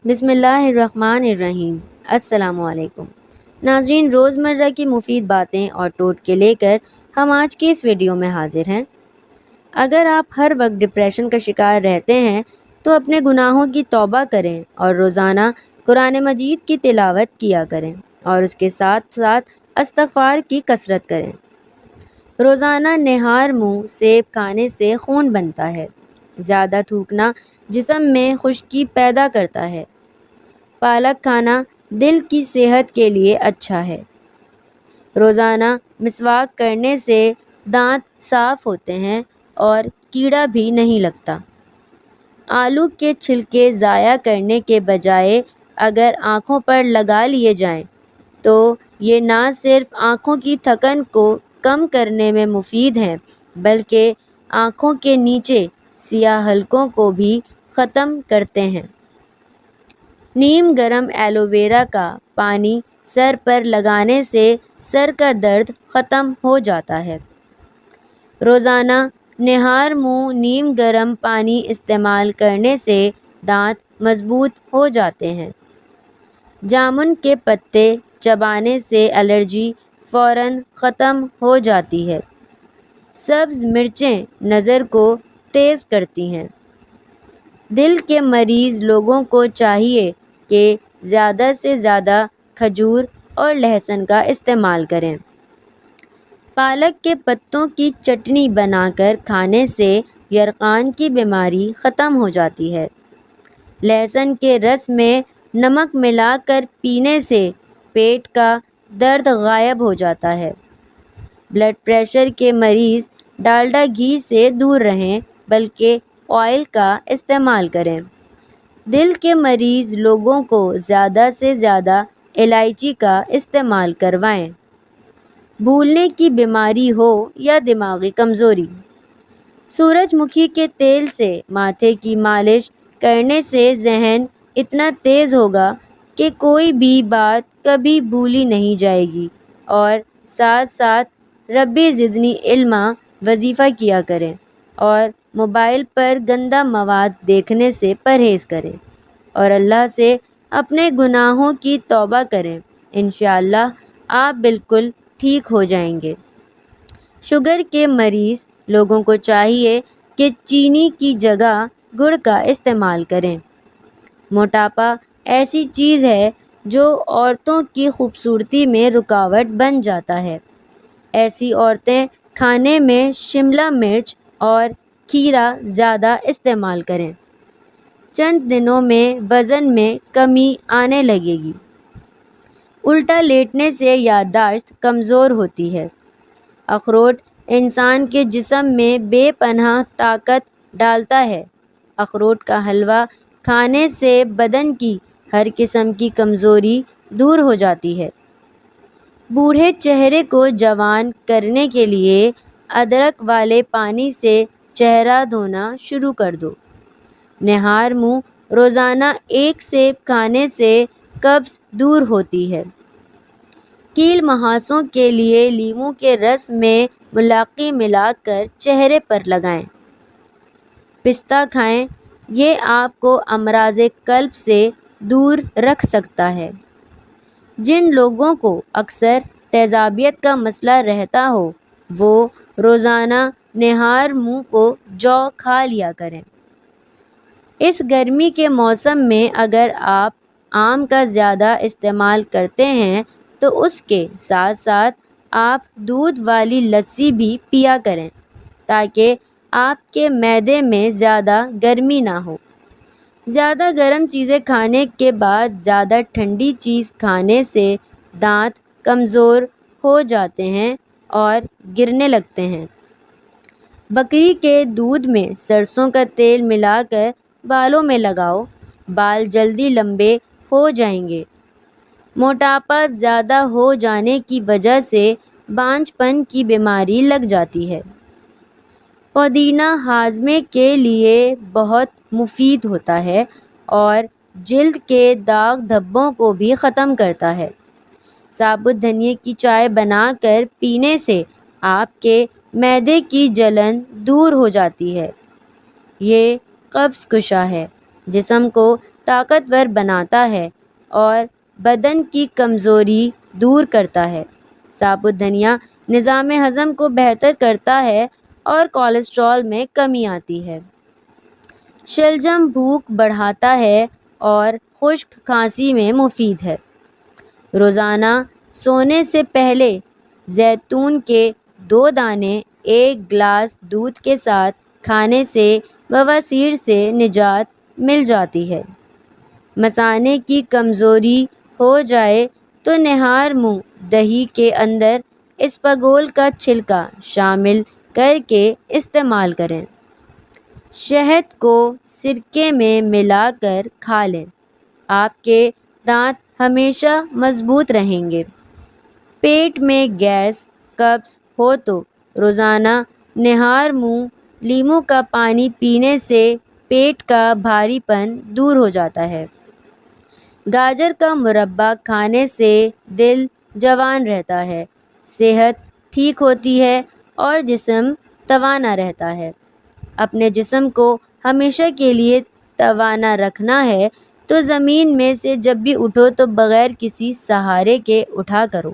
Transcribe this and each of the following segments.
بسم اللہ الرحمن الرحیم۔ السلام علیکم ناظرین، روزمرہ کی مفید باتیں اور ٹوٹکے لے کر ہم آج کی اس ویڈیو میں حاضر ہیں۔ اگر آپ ہر وقت ڈپریشن کا شکار رہتے ہیں تو اپنے گناہوں کی توبہ کریں اور روزانہ قرآن مجید کی تلاوت کیا کریں اور اس کے ساتھ ساتھ استغفار کی کثرت کریں۔ روزانہ نہار منہ سیب کھانے سے خون بنتا ہے۔ زیادہ تھوکنا جسم میں خشکی پیدا کرتا ہے۔ پالک کھانا دل کی صحت کے لیے اچھا ہے۔ روزانہ مسواک کرنے سے دانت صاف ہوتے ہیں اور کیڑا بھی نہیں لگتا۔ آلو کے چھلکے ضائع کرنے کے بجائے اگر آنکھوں پر لگا لیے جائیں تو یہ نہ صرف آنکھوں کی تھکن کو کم کرنے میں مفید ہیں بلکہ آنکھوں کے نیچے سیاہ حلقوں کو بھی ختم کرتے ہیں۔ نیم گرم ایلو ویرا کا پانی سر پر لگانے سے سر کا درد ختم ہو جاتا ہے۔ روزانہ نہار منہ نیم گرم پانی استعمال کرنے سے دانت مضبوط ہو جاتے ہیں۔ جامن کے پتے چبانے سے الرجی فوراً ختم ہو جاتی ہے۔ سبز مرچیں نظر کو تیز کرتی ہیں۔ دل کے مریض لوگوں کو چاہیے کہ زیادہ سے زیادہ کھجور اور لہسن کا استعمال کریں۔ پالک کے پتوں کی چٹنی بنا کر کھانے سے یرقان کی بیماری ختم ہو جاتی ہے۔ لہسن کے رس میں نمک ملا کر پینے سے پیٹ کا درد غائب ہو جاتا ہے۔ بلڈ پریشر کے مریض ڈالڈا گھی سے دور رہیں بلکہ آئل کا استعمال کریں۔ دل کے مریض لوگوں کو زیادہ سے زیادہ الائچی کا استعمال کروائیں۔ بھولنے کی بیماری ہو یا دماغی کمزوری، سورج مکھی کے تیل سے ماتھے کی مالش کرنے سے ذہن اتنا تیز ہوگا کہ کوئی بھی بات کبھی بھولی نہیں جائے گی، اور ساتھ ساتھ ربی زدنی علما وظیفہ کیا کریں اور موبائل پر گندا مواد دیکھنے سے پرہیز کریں اور اللہ سے اپنے گناہوں کی توبہ کریں۔ انشاءاللہ آپ بالکل ٹھیک ہو جائیں گے۔ شوگر کے مریض لوگوں کو چاہیے کہ چینی کی جگہ گڑ کا استعمال کریں۔ موٹاپا ایسی چیز ہے جو عورتوں کی خوبصورتی میں رکاوٹ بن جاتا ہے۔ ایسی عورتیں کھانے میں شملہ مرچ اور کھیرا زیادہ استعمال کریں۔ چند دنوں میں وزن میں کمی آنے لگے گی۔ الٹا لیٹنے سے یادداشت کمزور ہوتی ہے۔ اخروٹ انسان کے جسم میں بے پناہ طاقت ڈالتا ہے۔ اخروٹ کا حلوہ کھانے سے بدن کی ہر قسم کی کمزوری دور ہو جاتی ہے۔ بوڑھے چہرے کو جوان کرنے کے لیے ادرک والے پانی سے چہرہ دھونا شروع کر دو۔ نہار منہ روزانہ ایک سیب کھانے سے قبض دور ہوتی ہے۔ کیل مہاسوں کے لیے لیموں کے رس میں ملاقی ملا کر چہرے پر لگائیں۔ پستہ کھائیں، یہ آپ کو امراض قلب سے دور رکھ سکتا ہے۔ جن لوگوں کو اکثر تیزابیت کا مسئلہ رہتا ہو وہ روزانہ نہار منہ کو جو کھا لیا کریں۔ اس گرمی کے موسم میں اگر آپ آم کا زیادہ استعمال کرتے ہیں تو اس کے ساتھ ساتھ آپ دودھ والی لسی بھی پیا کریں تاکہ آپ کے معدے میں زیادہ گرمی نہ ہو۔ زیادہ گرم چیزیں کھانے کے بعد زیادہ ٹھنڈی چیز کھانے سے دانت کمزور ہو جاتے ہیں اور گرنے لگتے ہیں۔ بکری کے دودھ میں سرسوں کا تیل ملا کر بالوں میں لگاؤ، بال جلدی لمبے ہو جائیں گے۔ موٹاپا زیادہ ہو جانے کی وجہ سے بانجھ پن کی بیماری لگ جاتی ہے۔ پودینہ ہاضمے کے لیے بہت مفید ہوتا ہے اور جلد کے داغ دھبوں کو بھی ختم کرتا ہے۔ ثابت دھنیے کی چائے بنا کر پینے سے آپ کے معدے کی جلن دور ہو جاتی ہے۔ یہ قبض کشا ہے۔ جسم کو طاقتور بناتا ہے اور بدن کی کمزوری دور کرتا ہے۔ ثابت دھنیا نظام ہضم کو بہتر کرتا ہے اور کولیسٹرول میں کمی آتی ہے۔ شلجم بھوک بڑھاتا ہے اور خشک کھانسی میں مفید ہے۔ روزانہ سونے سے پہلے زیتون کے 2 دانے 1 گلاس دودھ کے ساتھ کھانے سے بواسیر سے نجات مل جاتی ہے۔ مثانے کی کمزوری ہو جائے تو نہار منہ دہی کے اندر اسپاغول کا چھلکا شامل کر کے استعمال کریں۔ شہد کو سرکے میں ملا کر کھا لیں۔ آپ کے دانت ہمیشہ مضبوط رہیں گے۔ پیٹ میں گیس، قبض ہو تو روزانہ نہار منہ لیموں کا پانی پینے سے پیٹ کا بھاری پن دور ہو جاتا ہے۔ گاجر کا مربا کھانے سے دل جوان رہتا ہے، صحت ٹھیک ہوتی ہے اور جسم توانا رہتا ہے۔ اپنے جسم کو ہمیشہ کے لیے توانا رکھنا ہے تو زمین میں سے جب بھی اٹھو تو بغیر کسی سہارے کے اٹھا کرو۔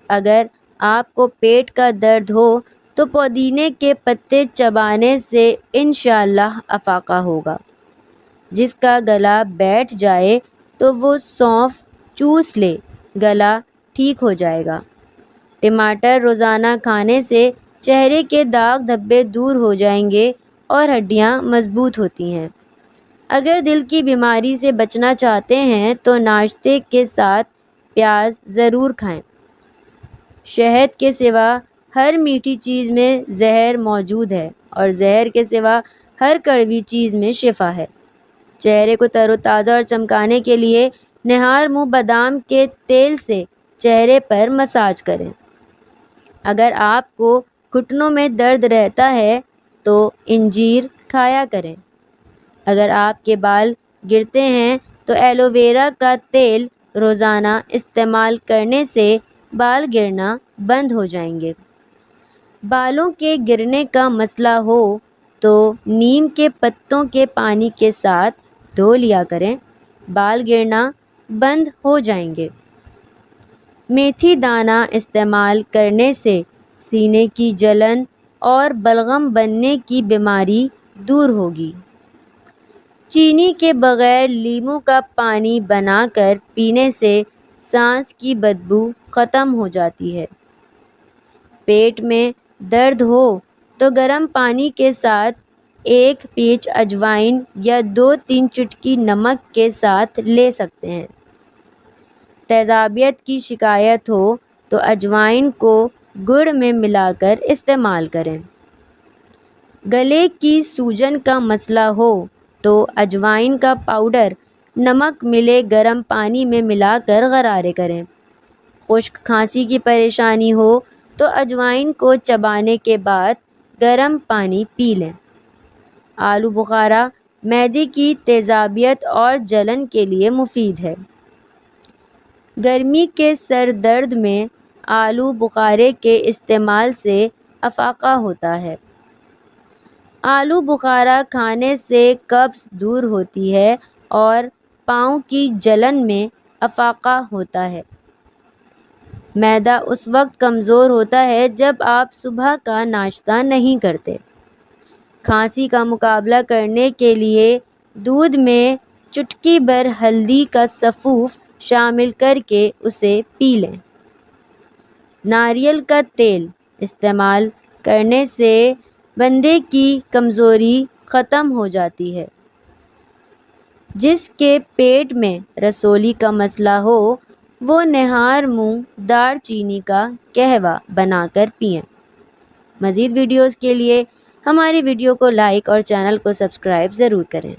اگر آپ کو پیٹ کا درد ہو تو پودینے کے پتے چبانے سے انشاءاللہ افاقہ ہوگا۔ جس کا گلا بیٹھ جائے تو وہ سونف چوس لے، گلا ٹھیک ہو جائے گا۔ ٹماٹر روزانہ کھانے سے چہرے کے داغ دھبے دور ہو جائیں گے اور ہڈیاں مضبوط ہوتی ہیں۔ اگر دل کی بیماری سے بچنا چاہتے ہیں تو ناشتے کے ساتھ پیاز ضرور کھائیں۔ شہد کے سوا ہر میٹھی چیز میں زہر موجود ہے اور زہر کے سوا ہر کڑوی چیز میں شفا ہے۔ چہرے کو تر و تازہ اور چمکانے کے لیے نہار منہ بادام کے تیل سے چہرے پر مساج کریں۔ اگر آپ کو گھٹنوں میں درد رہتا ہے تو انجیر کھایا کریں۔ اگر آپ کے بال گرتے ہیں تو ایلو ویرا کا تیل روزانہ استعمال کرنے سے بال گرنا بند ہو جائیں گے۔ بالوں کے گرنے کا مسئلہ ہو تو نیم کے پتوں کے پانی کے ساتھ دھو لیا کریں، بال گرنا بند ہو جائیں گے۔ میتھی دانہ استعمال کرنے سے سینے کی جلن اور بلغم بننے کی بیماری دور ہوگی۔ چینی کے بغیر لیموں کا پانی بنا کر پینے سے سانس کی بدبو ختم ہو جاتی ہے۔ پیٹ میں درد ہو تو گرم پانی کے ساتھ 1 پینچ اجوائن یا 2-3 چٹکی نمک کے ساتھ لے سکتے ہیں۔ تیزابیت کی شکایت ہو تو اجوائن کو گڑ میں ملا کر استعمال کریں۔ گلے کی سوجن کا مسئلہ ہو تو اجوائن کا پاؤڈر نمک ملے گرم پانی میں ملا کر غرارے کریں۔ خشک کھانسی کی پریشانی ہو تو اجوائن کو چبانے کے بعد گرم پانی پی لیں۔ آلو بخارا معدے کی تیزابیت اور جلن کے لیے مفید ہے۔ گرمی کے سر درد میں آلو بخارے کے استعمال سے افاقہ ہوتا ہے۔ آلو بخارا کھانے سے قبض دور ہوتی ہے اور پاؤں کی جلن میں افاقہ ہوتا ہے۔ معدہ اس وقت کمزور ہوتا ہے جب آپ صبح کا ناشتہ نہیں کرتے۔ کھانسی کا مقابلہ کرنے کے لیے دودھ میں چٹکی بھر ہلدی کا سفوف شامل کر کے اسے پی لیں۔ ناریل کا تیل استعمال کرنے سے بندے کی کمزوری ختم ہو جاتی ہے۔ جس کے پیٹ میں رسولی کا مسئلہ ہو وہ نہار منہ دار چینی کا قہوہ بنا کر پئیں۔ مزید ویڈیوز کے لیے ہماری ویڈیو کو لائک اور چینل کو سبسکرائب ضرور کریں۔